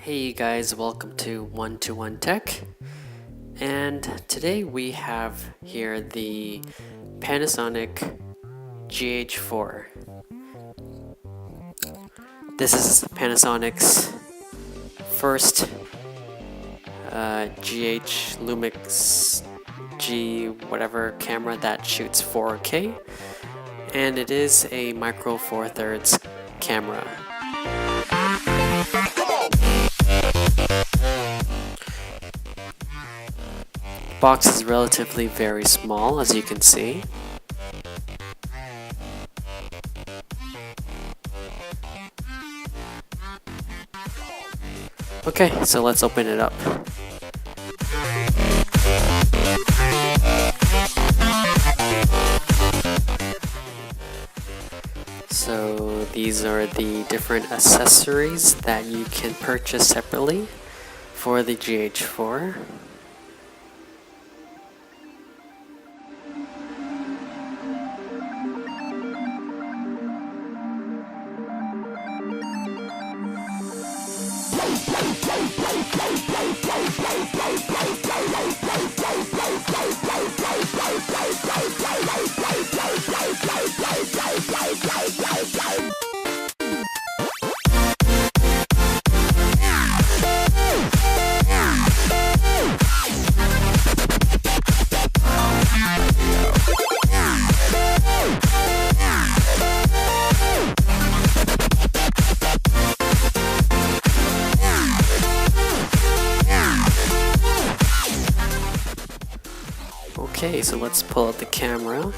Hey guys, welcome to 121 Tech, and today we have here the Panasonic GH4. This is Panasonic's first GH Lumix G whatever camera that shoots 4K, and it is a micro four thirds camera. Box is relatively very small, as you can see. Okay, so let's open it up. So these are the different accessories that you can purchase separately for the GH4. Okay, so let's pull out the camera.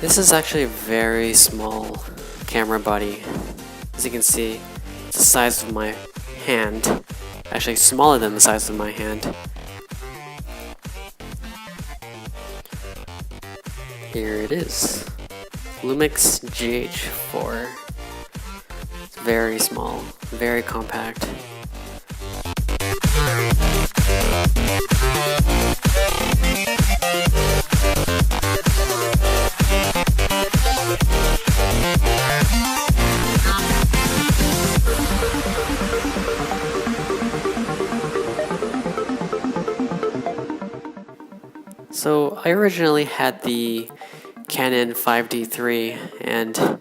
This is actually a very small camera body. As you can see, it's the size of my hand. Actually smaller than the size of my hand. Here it is. Lumix GH4. It's very small, very compact. So I originally had the Canon 5D3 and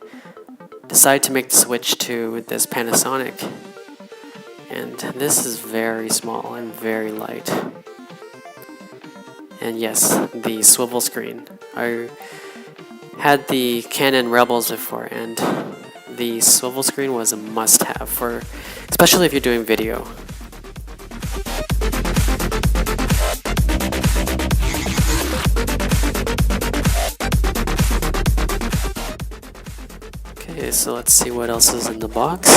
decided to make the switch to this Panasonic. And this is very small and very light. And yes, the swivel screen. I had the Canon Rebels before, and the swivel screen was a must-have for, especially if you're doing video. Okay, so let's see what else is in the box.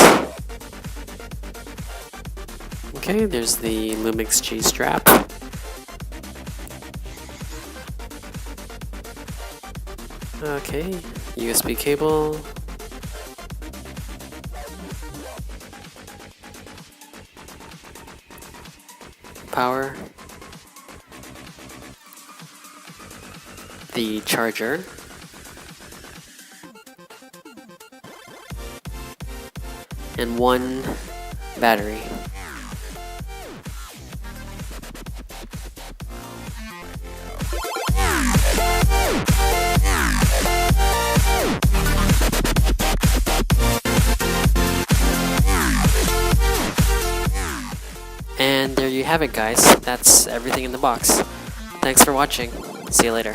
Okay, there's the Lumix G strap. Okay, USB cable. Power. The charger. And one battery. And there you have it, guys. That's everything in the box. Thanks for watching. See you later.